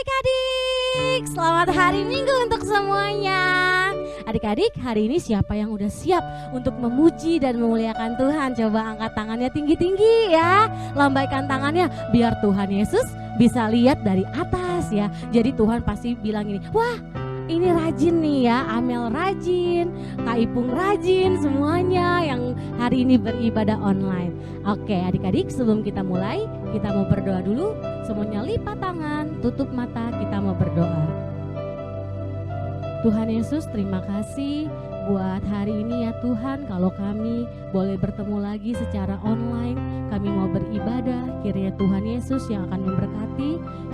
adik-adik, selamat hari Minggu untuk semuanya. Adik-adik, hari ini siapa yang udah siap untuk memuji dan memuliakan Tuhan? Coba angkat tangannya tinggi-tinggi ya. Lambaikan tangannya biar Tuhan Yesus bisa lihat dari atas ya. Jadi Tuhan pasti bilang ini, wah ini rajin nih ya, Amel rajin, Kak Ipung rajin, semuanya yang hari ini beribadah online. Oke adik-adik, sebelum kita mulai, kita mau berdoa dulu. Semuanya lipat tangan, tutup mata, kita mau berdoa. Tuhan Yesus, terima kasih buat hari ini ya Tuhan. Kalau kami boleh bertemu lagi secara online, kami mau beribadah. Kiranya Tuhan Yesus yang akan memberkati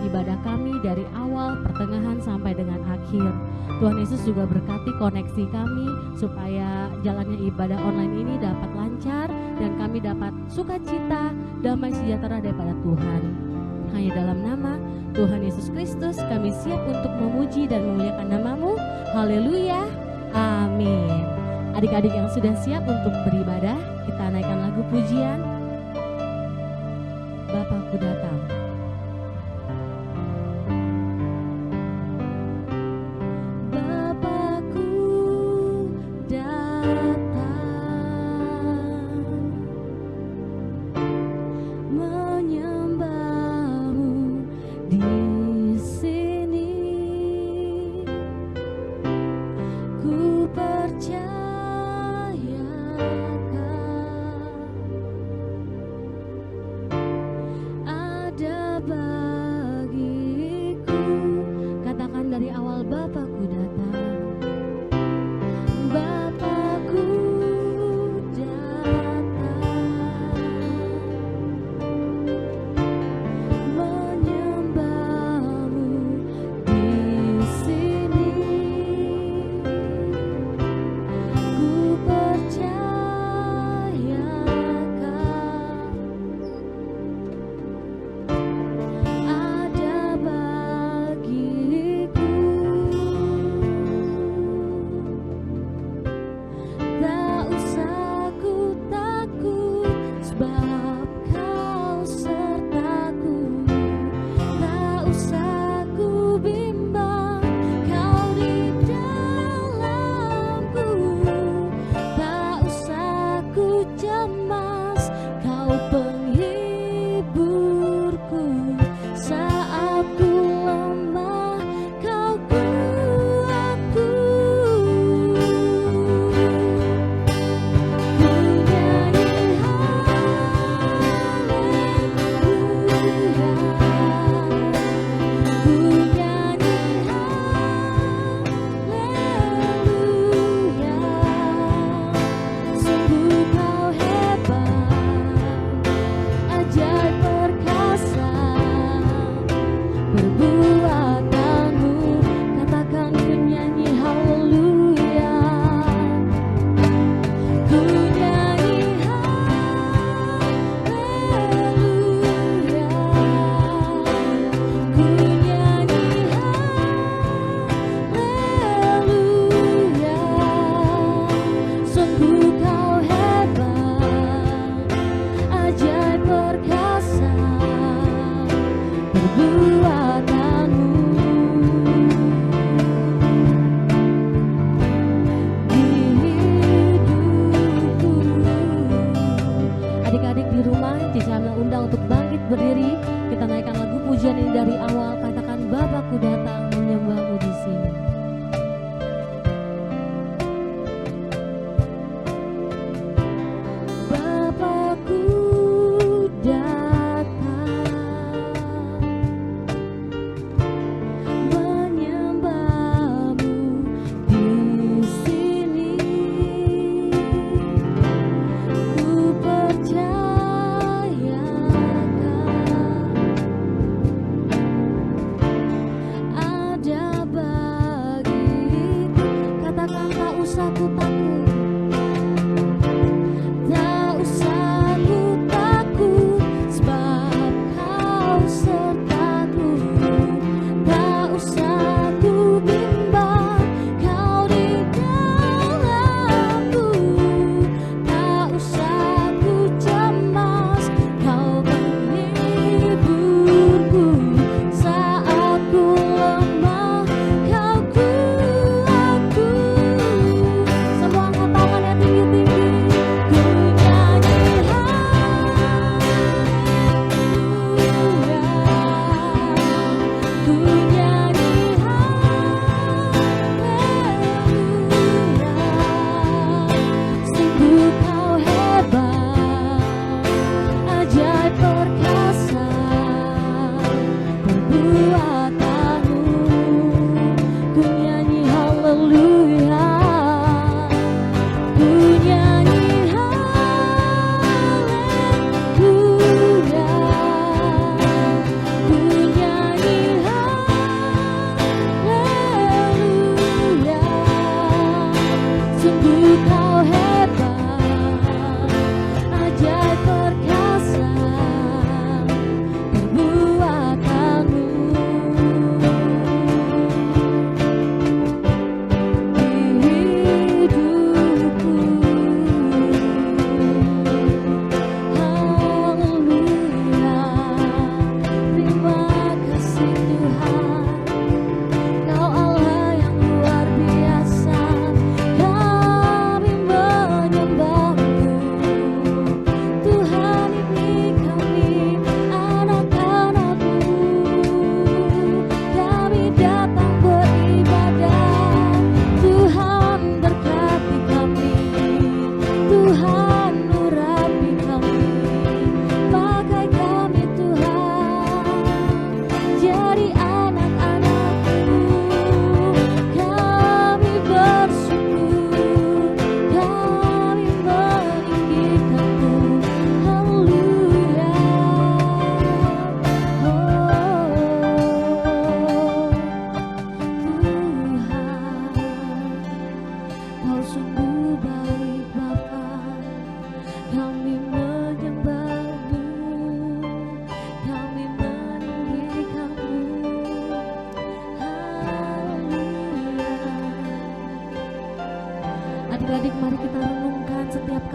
ibadah kami dari awal, pertengahan sampai dengan akhir. Tuhan Yesus juga berkati koneksi kami supaya jalannya ibadah online ini dapat lancar dan kami dapat sukacita, damai sejahtera daripada Tuhan. Hanya dalam nama Tuhan Yesus Kristus kami siap untuk memuji dan memuliakan nama-Mu. Haleluya, amin. Adik-adik yang sudah siap untuk beribadah, kita naikkan lagu pujian Bapakku Datang.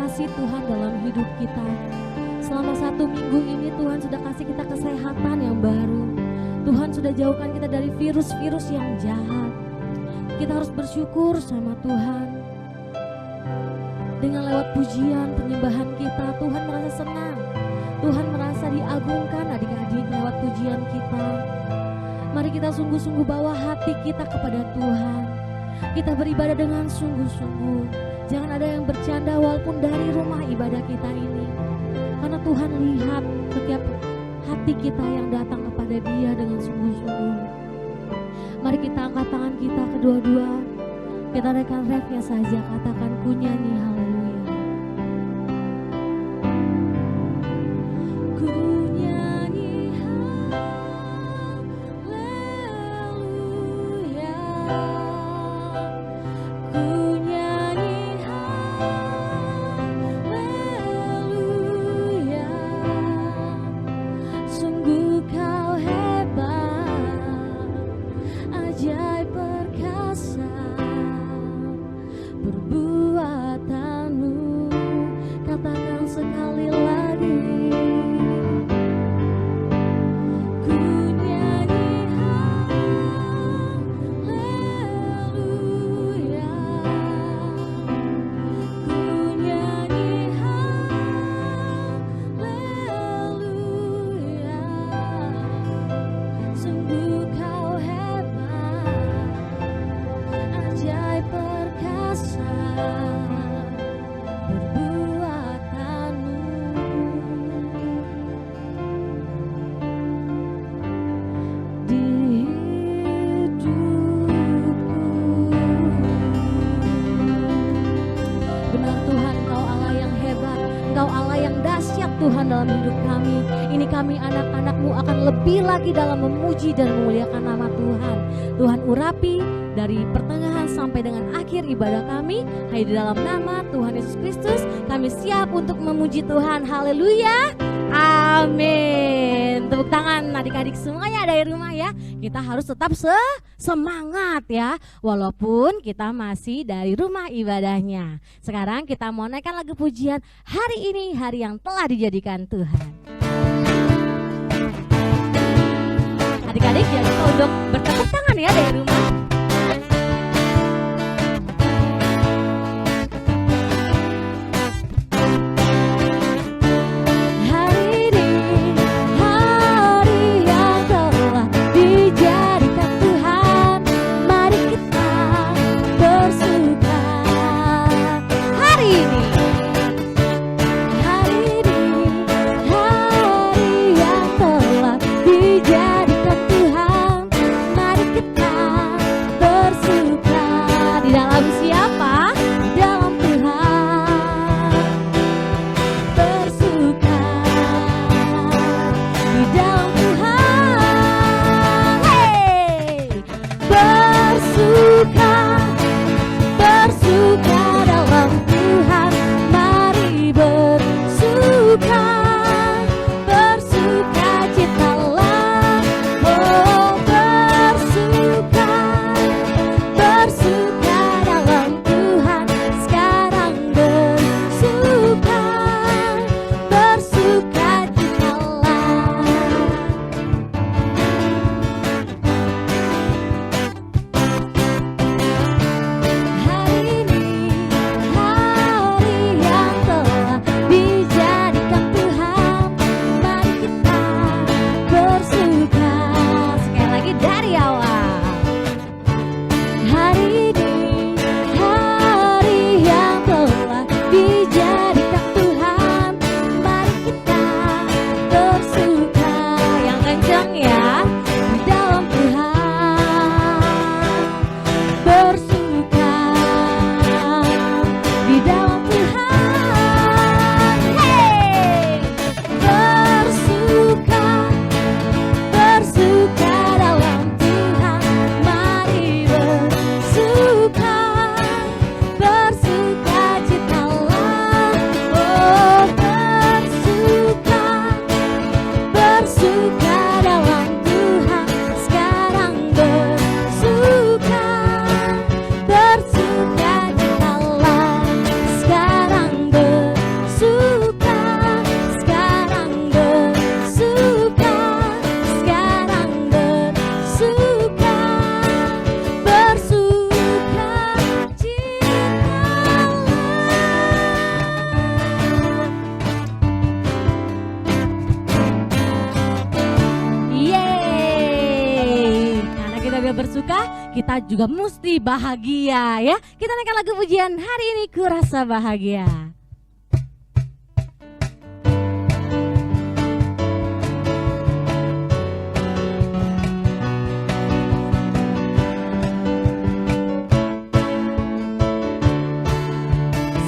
kasih Tuhan dalam hidup kita. Selama 1 minggu ini Tuhan sudah kasih kita kesehatan yang baru. Tuhan sudah jauhkan kita dari virus-virus yang jahat. Kita harus bersyukur sama Tuhan. Dengan lewat pujian, penyembahan kita, Tuhan merasa senang. Tuhan merasa diagungkan adik-adik lewat pujian kita. Mari kita sungguh-sungguh bawa hati kita kepada Tuhan. Kita beribadah dengan sungguh-sungguh. Jangan ada yang bercanda walaupun dari rumah ibadah kita ini. Karena Tuhan lihat setiap hati kita yang datang kepada Dia dengan sungguh-sungguh. Mari kita angkat tangan kita kedua-dua. Kita naikkan refnya saja, katakan ku nyanyi haleluya. Ku nyanyi haleluya. Ku nyanyi haleluya. Sungguh kau hebat, ajaib perkasa perbuatanmu. Katakan sekali lagi. Ku nyanyi haleluya. Ku nyanyi haleluya. Sungguh kau hebat, ajaib perkasa perbuatanmu. Di hidupku. Benar Tuhan, Engkau Allah yang hebat, Engkau Allah yang dahsyat Tuhan dalam hidup kami. Ini kami anak-anak-Mu akan lebih lagi dalam memuji dan memuliakan nama Tuhan. Tuhan urapi dari pertengahan sampai dengan akhir ibadah kami. Hanya di dalam nama Tuhan Yesus Kristus kami siap untuk memuji Tuhan. Haleluya, amin. Tepuk tangan adik-adik semuanya dari rumah ya. Kita harus tetap semangat ya, walaupun kita masih dari rumah ibadahnya. Sekarang kita mau naikkan lagu pujian hari ini, hari yang telah dijadikan Tuhan. Adik-adik jangan lupa untuk bertepuk tangan ya dari rumah. kita juga mesti bahagia ya. Kita naikkan lagu pujian hari ini, Ku Rasa Bahagia.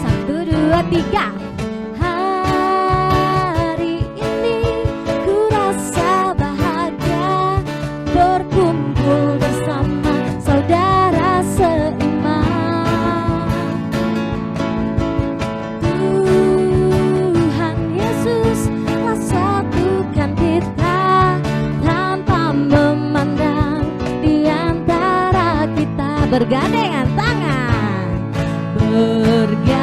Satu, dua, tiga. Hari ini ku rasa bahagia berkumpul bersama saudara seiman. Tuhan Yesus telah satukan kita tanpa memandang di antara kita, bergandengan tangan, bergandengan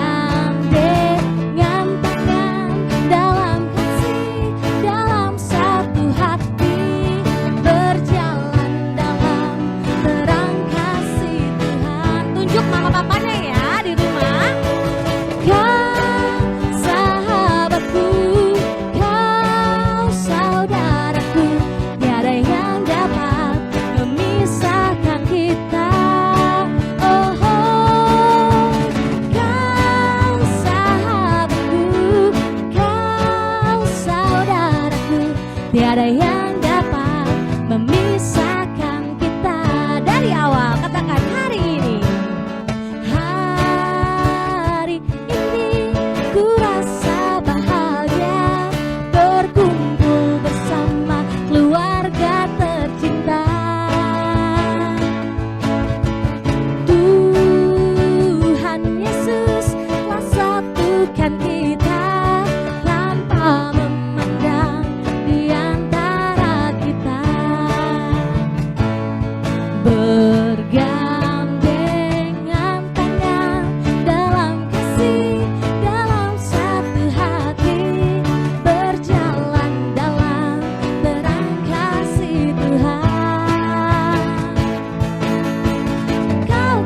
tangan dalam kasih, dalam satu hati, berjalan dalam terang kasih Tuhan. Tunjuk mama papanya ya di rumah. Kau sahabatku, kau saudaraku, tiada yang dapat memisahkan kita. Oh, kau sahabatku, kau saudaraku, tiada yang dapat memisahkan kita. Dari awal katakan hari ini. Hari ini ku rasa bahagia berkumpul bersama keluarga tercinta. Tuhan Yesus telah satukan kita tanpa memandang di antara kita, bergandengan tangan dalam kasih, dalam satu hati, berjalan dalam terang kasih Tuhan. Kau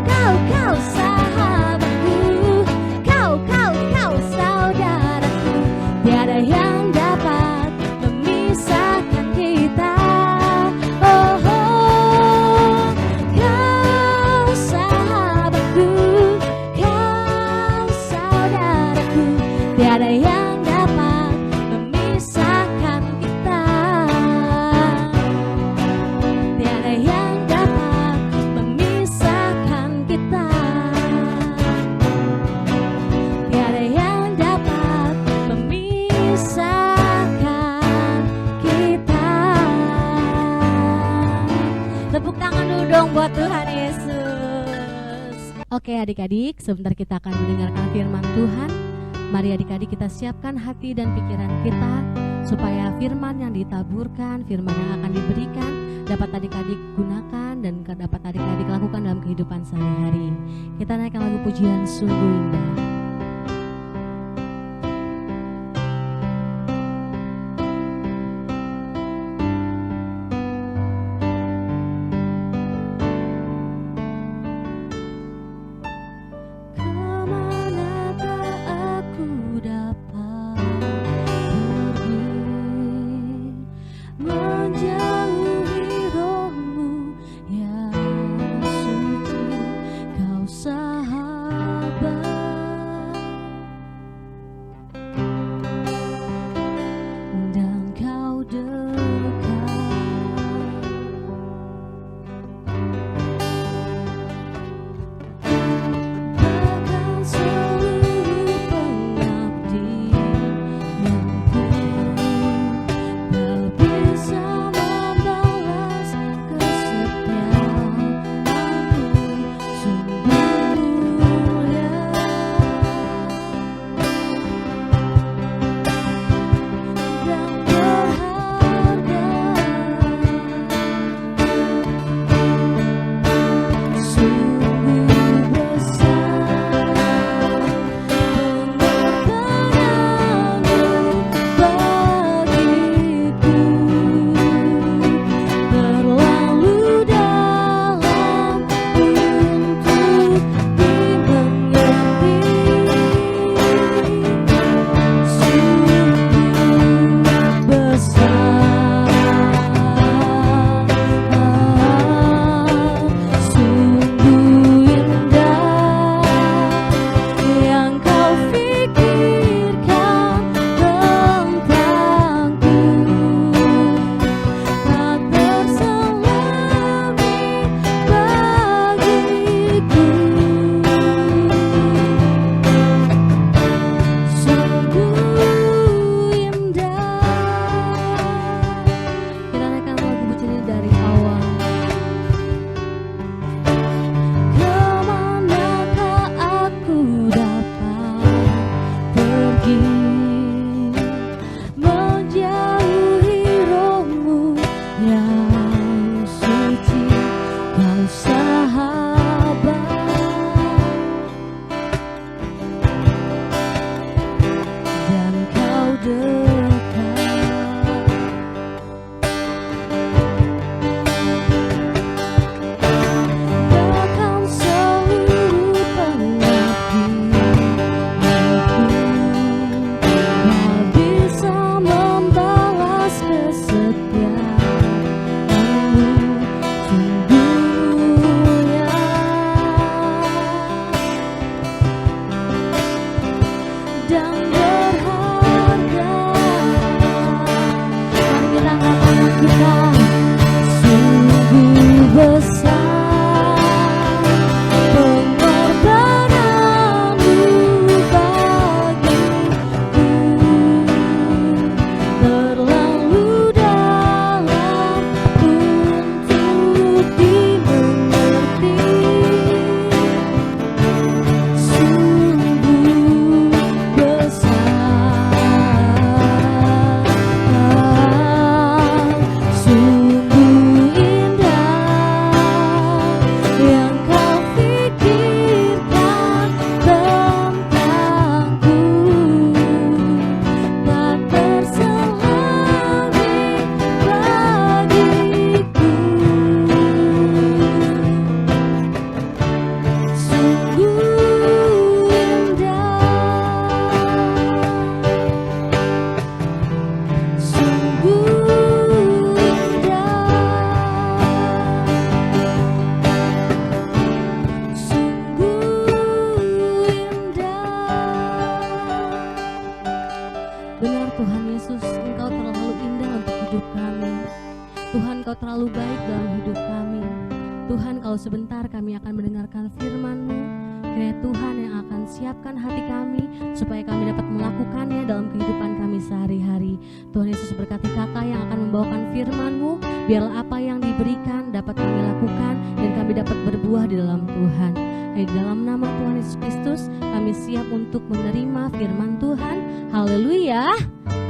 sahabatku, kau saudaraku, tiada yang dapat memisahkan kita. Oh, kau sahabatku, kau saudaraku, tiada yang dapat memisahkan kita. Tiada yang dapat memisahkan kita. Tiada yang dapat memisahkan kita. Tepuk tangan dulu dong buat Tuhan Yesus. Oke adik-adik, sebentar kita akan mendengarkan firman Tuhan. Mari adik-adik kita siapkan hati dan pikiran kita supaya firman yang ditaburkan, firman yang akan diberikan dapat adik-adik gunakan dan dapat adik-adik lakukan dalam kehidupan sehari-hari. Kita naikkan lagu pujian Sungguh Indah. Kemana tak aku dapat pergi, menjauhi rohmu yang suci. Kau sahabat kita, sungguh besar pengorbananmu bagiku, terlalu dalam untuk dimengerti. Sungguh besar, sungguh indah yang kau pikirkan tentangku, tak terselami bagiku. Sungguh indah, sungguh indah, sungguh indah. Benar Tuhan Yesus, Engkau terlalu indah untuk hidup kami. Tuhan, Kau terlalu baik dalam hidup kami. Tuhan, kalau sebentar kami akan mendengarkan firman-Mu, kiranya Tuhan yang akan siapkan hati kami supaya kami dapat melakukannya dalam kehidupan kami sehari-hari. Tuhan Yesus, berkati kakak yang akan membawakan firman-Mu, biarlah apa yang diberikan dapat kami lakukan dan kami dapat berbuah di dalam Tuhan. Di dalam nama Tuhan Yesus Kristus, kami siap untuk menerima firman Tuhan. Haleluya,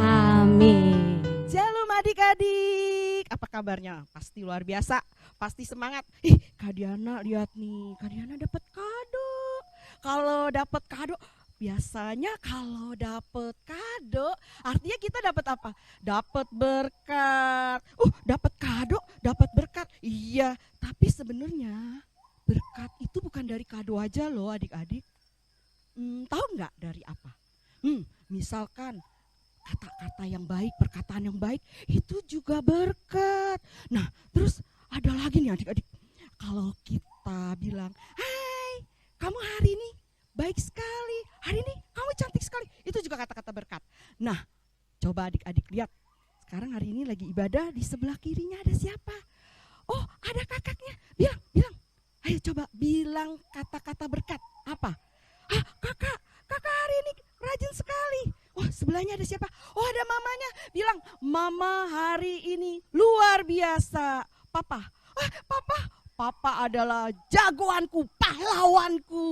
amin. Shalom adik-adik, apa kabarnya? Pasti luar biasa, pasti semangat. Kak Diana lihat nih, Kak Diana dapat kado. Kalau dapat kado, biasanya kalau dapat kado, artinya kita dapat apa? Dapat berkat. Dapat kado, dapat berkat. Iya, tapi sebenarnya berkat itu bukan dari kado aja loh adik-adik. Tahu nggak dari apa? Misalkan kata-kata yang baik, perkataan yang baik, itu juga berkat. Nah, terus ada lagi nih adik-adik. Kalau kita bilang, hai, kamu hari ini baik sekali, hari ini kamu cantik sekali, itu juga kata-kata berkat. Nah, coba adik-adik lihat, sekarang hari ini lagi ibadah, di sebelah kirinya ada siapa? Oh, ada kakaknya. Bilang, ayo coba bilang kata-kata berkat. Apa? Kakak hari ini rajin sekali. Wah, sebelahnya ada siapa? Oh, ada mamanya. Bilang, mama hari ini luar biasa. Papa adalah jagoanku, pahlawanku.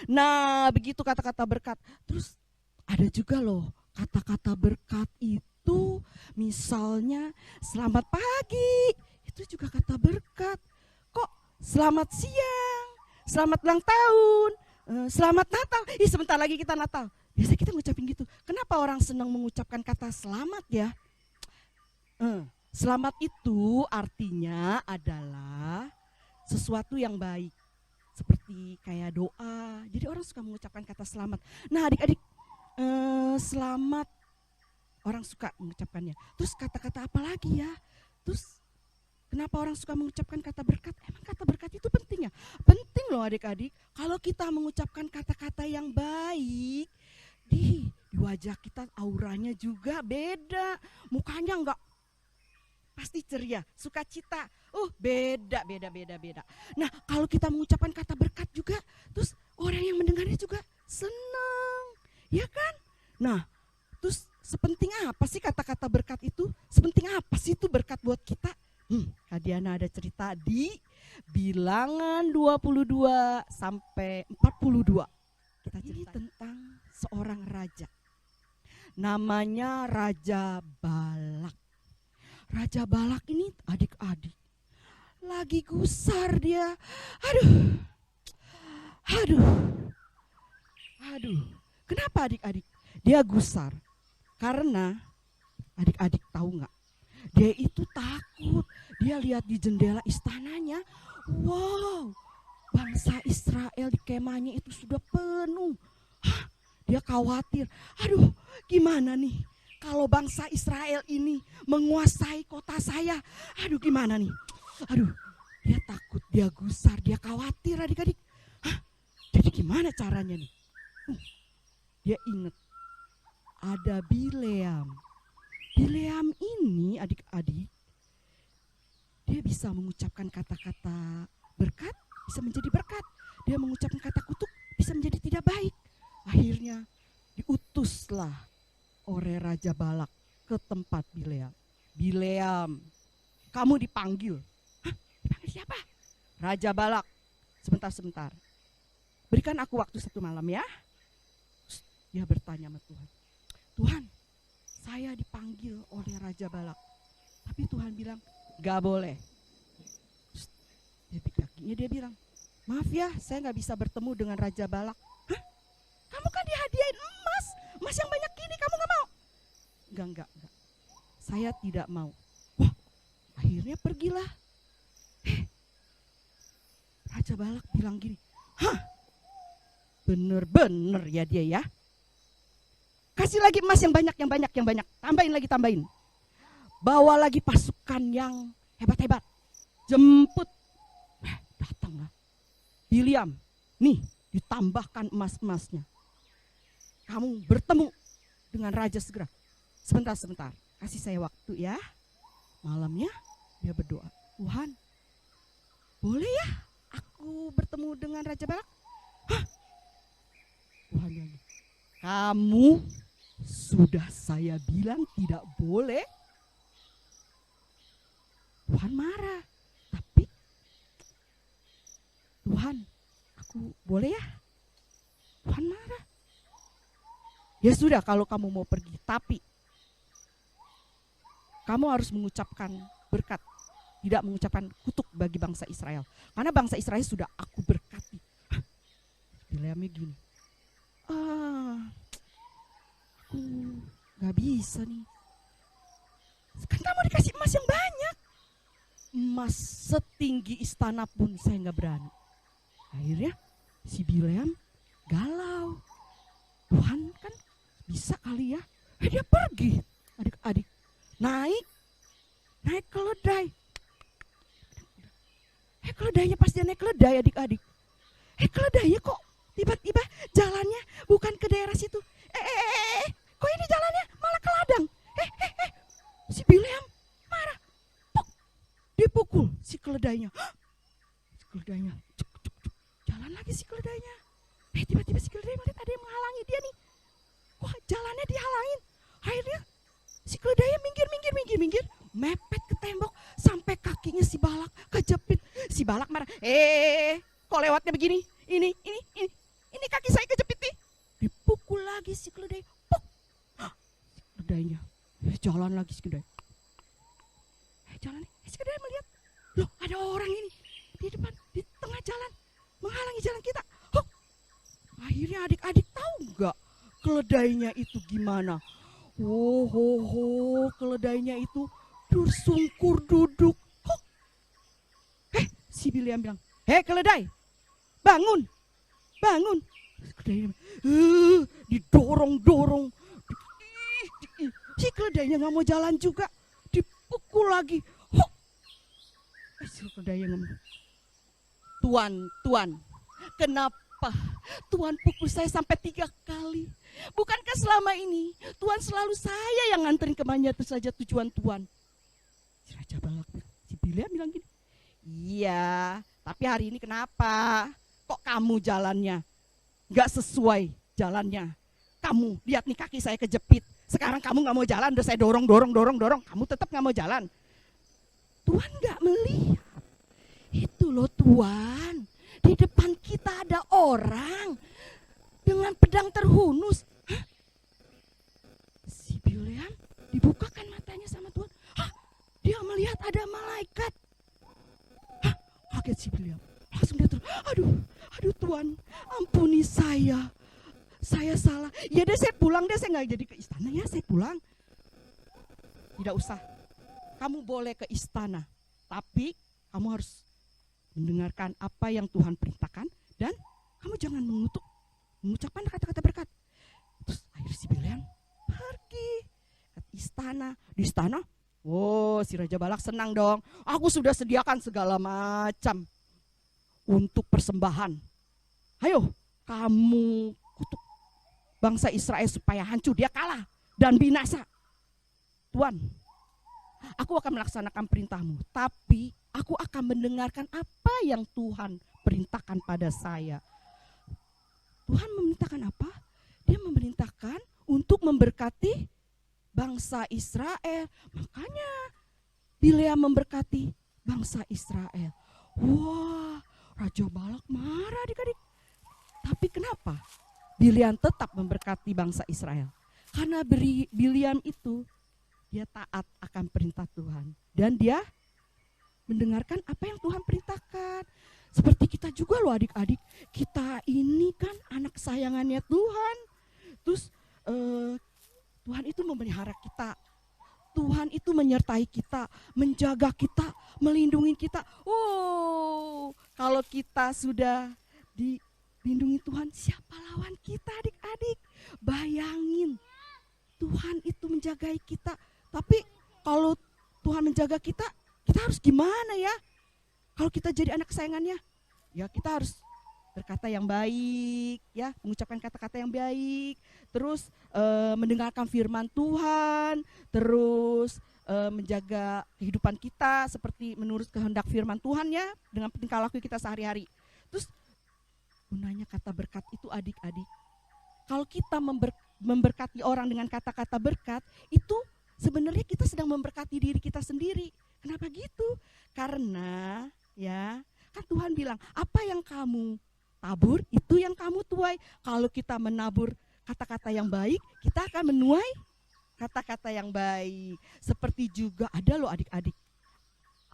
Nah, begitu kata-kata berkat. Terus ada juga loh kata-kata berkat itu, misalnya selamat pagi, itu juga kata berkat. Kok selamat siang, selamat ulang tahun, selamat Natal. Sebentar lagi kita Natal. Biasa kita ngucapin gitu. Kenapa orang senang mengucapkan kata selamat ya? Selamat itu artinya adalah sesuatu yang baik. Seperti kayak doa. Jadi orang suka mengucapkan kata selamat. Nah adik-adik, selamat orang suka mengucapkannya. Terus kata-kata apa lagi ya? Terus kenapa orang suka mengucapkan kata berkat? Emang kata berkat itu penting ya? Penting loh adik-adik. Kalau kita mengucapkan kata-kata yang baik, di wajah kita auranya juga beda. Mukanya enggak pasti ceria, sukacita. Beda. Nah, kalau kita mengucapkan kata berkat juga, terus orang yang mendengarnya juga senang, ya kan? Nah, terus sepenting apa sih kata-kata berkat itu? Sepenting apa sih itu berkat buat kita? Kak Diana ada cerita di Bilangan 22 sampai 42. Kita cerita tentang seorang raja. Namanya Raja Balak. Raja Balak ini adik-adik lagi gusar dia. Aduh. Kenapa adik-adik? Dia gusar. Karena adik-adik tahu nggak? Dia itu takut. Dia lihat di jendela istananya. Wow, bangsa Israel di kemahnya itu sudah penuh. Dia khawatir. Gimana nih? Kalau bangsa Israel ini menguasai kota saya, gimana nih? Dia takut, dia gusar, dia khawatir adik-adik. Jadi gimana caranya nih? Dia ingat ada Bileam. Bileam ini adik-adik, dia bisa mengucapkan kata-kata berkat, bisa menjadi berkat. Dia mengucapkan kata kutuk, bisa menjadi tidak baik. Akhirnya diutuslah oleh Raja Balak ke tempat Bileam. Bileam, kamu dipanggil. Hah? Dipanggil siapa? Raja Balak. Sebentar. Berikan aku waktu 1 malam ya. Dia bertanya sama Tuhan. Tuhan, saya dipanggil oleh Raja Balak. Tapi Tuhan bilang, gak boleh. Dia bilang, maaf ya, saya gak bisa bertemu dengan Raja Balak. Hah? Kamu kan dihadiahin emas yang banyak gini, kamu gak mau? Enggak. Saya tidak mau. Wah, akhirnya pergilah. Raja Balak bilang gini, hah? Bener-bener ya dia ya. Kasih lagi emas yang banyak. Tambahin. Bawa lagi pasukan yang hebat-hebat. Jemput. Datanglah. Bileam, nih ditambahkan emas-emasnya. Kamu bertemu dengan raja segera. Sebentar. Kasih saya waktu ya. Malamnya dia berdoa. Tuhan, boleh ya aku bertemu dengan Raja Balak? Hah? Tuhan bilang, kamu sudah saya bilang tidak boleh. Tuhan marah. Tapi Tuhan, aku boleh ya? Tuhan marah. Ya sudah, kalau kamu mau pergi, tapi kamu harus mengucapkan berkat, tidak mengucapkan kutuk bagi bangsa Israel. Karena bangsa Israel sudah aku berkati. Bileamnya gini, aku gak bisa nih. Kan kamu dikasih emas yang banyak. Emas setinggi istana pun saya gak berani. Akhirnya si Bileam galau. Tuhan kan bisa kali ya. Dia pergi, adik-adik. Naik keledai. Keledainya pas dia naik keledai, adik-adik. Keledainya kok tiba-tiba jalannya bukan ke daerah situ. Kok ini jalannya malah ke ladang. Si Bileam marah. Puk, dipukul si keledainya. Si keledainya cuk. Jalan lagi si keledainya. Tiba-tiba si keledai melihat ada yang menghalangi dia nih. Wah, jalannya dihalangin. Akhirnya si keledainya minggir, mepet ke tembok sampai kakinya si Balak kejepit. Si Balak marah, kok lewatnya begini? Ini kaki saya kejepit nih. Dipukul lagi si keledai. Puk. Si keledainya jalan lagi si keledai. Si keledai melihat, loh ada orang ini di depan, di tengah jalan, menghalangi jalan kita. Akhirnya adik-adik tahu nggak keledainya itu gimana? Keledainya itu tersungkur duduk. Si Bileam bilang, keledai, bangun. Keledainya didorong. Si keledainya nggak mau jalan juga, dipukul lagi. Si keledainya ngomong, Tuan, kenapa Tuhan pukul saya sampai 3 kali? Bukankah selama ini Tuhan selalu saya yang nganterin kemana saja tujuan Tuhan? Si Raja Balak, si Bileam bilang gini, iya, tapi hari ini kenapa? Kok kamu jalannya gak sesuai jalannya? Kamu lihat nih kaki saya kejepit. Sekarang kamu gak mau jalan, udah saya dorong. Kamu tetap gak mau jalan. Tuhan gak melihat. Itu loh Tuhan. Di depan kita ada orang dengan pedang terhunus. Si Bileam dibukakan matanya sama Tuhan. Dia melihat ada malaikat. Kaget si Bileam. Langsung dia terus, aduh Tuhan, ampuni saya. Saya salah. Ya deh saya pulang deh, saya gak jadi ke istana ya, saya pulang. Tidak usah. Kamu boleh ke istana, tapi kamu harus mendengarkan apa yang Tuhan perintahkan dan kamu jangan mengucapkan kata-kata berkat. Terus akhirnya si Bileam pergi ke istana. Di istana, si Raja Balak senang dong. Aku sudah sediakan segala macam untuk persembahan. Ayo, kamu kutuk bangsa Israel supaya hancur, dia kalah dan binasa. Tuhan, aku akan melaksanakan perintah-Mu, tapi aku akan mendengarkan apa yang Tuhan perintahkan pada saya. Tuhan memerintahkan apa? Dia memerintahkan untuk memberkati bangsa Israel. Makanya Bileam memberkati bangsa Israel. Wah, Raja Balak marah adik-adik. Tapi kenapa Bileam tetap memberkati bangsa Israel? Karena Bileam itu dia taat akan perintah Tuhan. Dan dia mendengarkan apa yang Tuhan perintahkan. Seperti kita juga loh adik-adik. Kita ini kan anak sayangannya Tuhan. Terus Tuhan itu memelihara kita. Tuhan itu menyertai kita, menjaga kita, melindungi kita. Oh, kalau kita sudah dilindungi Tuhan, siapa lawan kita adik-adik? Bayangin, Tuhan itu menjagai kita. Tapi kalau Tuhan menjaga kita, kita harus gimana ya? Kalau kita jadi anak kesayangannya, ya kita harus berkata yang baik, ya, mengucapkan kata-kata yang baik, terus mendengarkan firman Tuhan, terus menjaga kehidupan kita seperti menurut kehendak firman Tuhan ya, dengan tingkah laku kita sehari-hari. Terus gunanya kata berkat itu adik-adik, kalau kita memberkati orang dengan kata-kata berkat, itu sebenarnya kita sedang memberkati diri kita sendiri. Kenapa gitu? Karena ya, kan Tuhan bilang, apa yang kamu tabur, itu yang kamu tuai. Kalau kita menabur kata-kata yang baik, kita akan menuai kata-kata yang baik. Seperti juga ada loh adik-adik,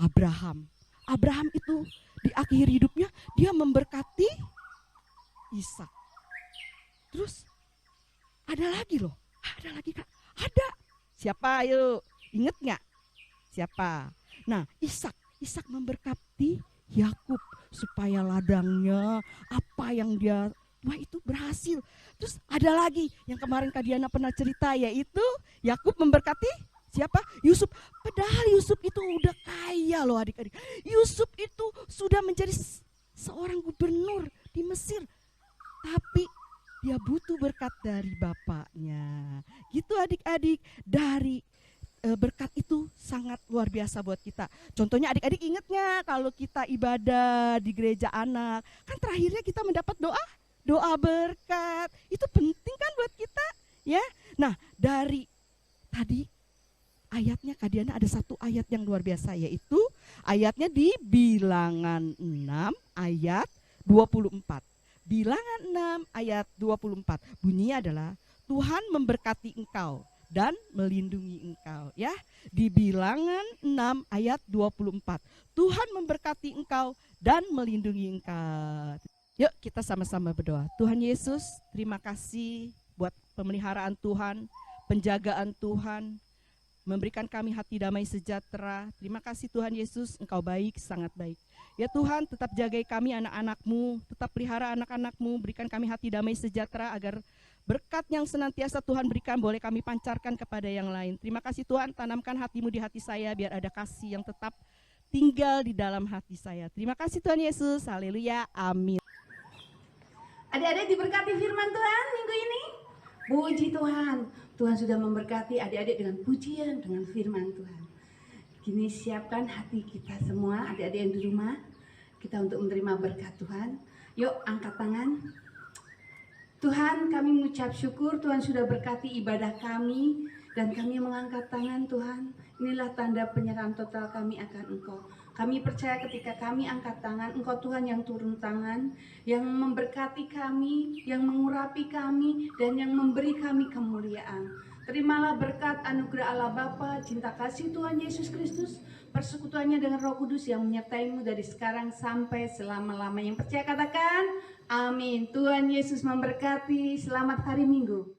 Abraham. Abraham itu di akhir hidupnya, dia memberkati Ishak. Terus ada lagi loh, ada lagi Kak, ada. Siapa ayo, inget gak? Siapa? Nah, Ishak memberkati Yakub supaya ladangnya apa yang dia itu berhasil. Terus ada lagi yang kemarin Kak Diana pernah cerita, yaitu Yakub memberkati siapa? Yusuf. Padahal Yusuf itu udah kaya loh adik-adik. Yusuf itu sudah menjadi seorang gubernur di Mesir. Tapi dia butuh berkat dari bapaknya. Gitu adik-adik, dari berkat itu sangat luar biasa buat kita. Contohnya adik-adik ingatnya kalau kita ibadah di gereja anak, kan terakhirnya kita mendapat doa berkat. Itu penting kan buat kita, ya. Nah, dari tadi ayatnya Kak Diana ada satu ayat yang luar biasa, yaitu ayatnya di Bilangan 6 ayat 24. Bilangan 6 ayat 24. Bunyinya adalah Tuhan memberkati engkau dan melindungi engkau, ya. Di Bilangan 6 ayat 24. Tuhan memberkati engkau dan melindungi engkau. Yuk kita sama-sama berdoa. Tuhan Yesus, terima kasih buat pemeliharaan Tuhan, penjagaan Tuhan, memberikan kami hati damai sejahtera. Terima kasih Tuhan Yesus, engkau baik, sangat baik. Ya Tuhan, tetap jagai kami anak-anak-Mu, tetap pelihara anak-anak-Mu, berikan kami hati damai sejahtera agar berkat yang senantiasa Tuhan berikan boleh kami pancarkan kepada yang lain. Terima kasih Tuhan, tanamkan hati-Mu di hati saya biar ada kasih yang tetap tinggal di dalam hati saya. Terima kasih Tuhan Yesus, haleluya, amin. Adik-adik diberkati firman Tuhan minggu ini. Puji Tuhan, Tuhan sudah memberkati adik-adik dengan pujian, dengan firman Tuhan. Kini siapkan hati kita semua, adik-adik yang di rumah, kita untuk menerima berkat Tuhan. Yuk angkat tangan. Tuhan, kami mengucap syukur Tuhan sudah berkati ibadah kami dan kami mengangkat tangan Tuhan. Inilah tanda penyerahan total kami akan Engkau. Kami percaya ketika kami angkat tangan, Engkau Tuhan yang turun tangan, yang memberkati kami, yang mengurapi kami, dan yang memberi kami kemuliaan. Terimalah berkat anugerah Allah Bapa, cinta kasih Tuhan Yesus Kristus, persekutuannya dengan Roh Kudus yang menyertai-Mu dari sekarang sampai selama-lamanya. Yang percaya katakan, amin. Tuhan Yesus memberkati. Selamat hari Minggu.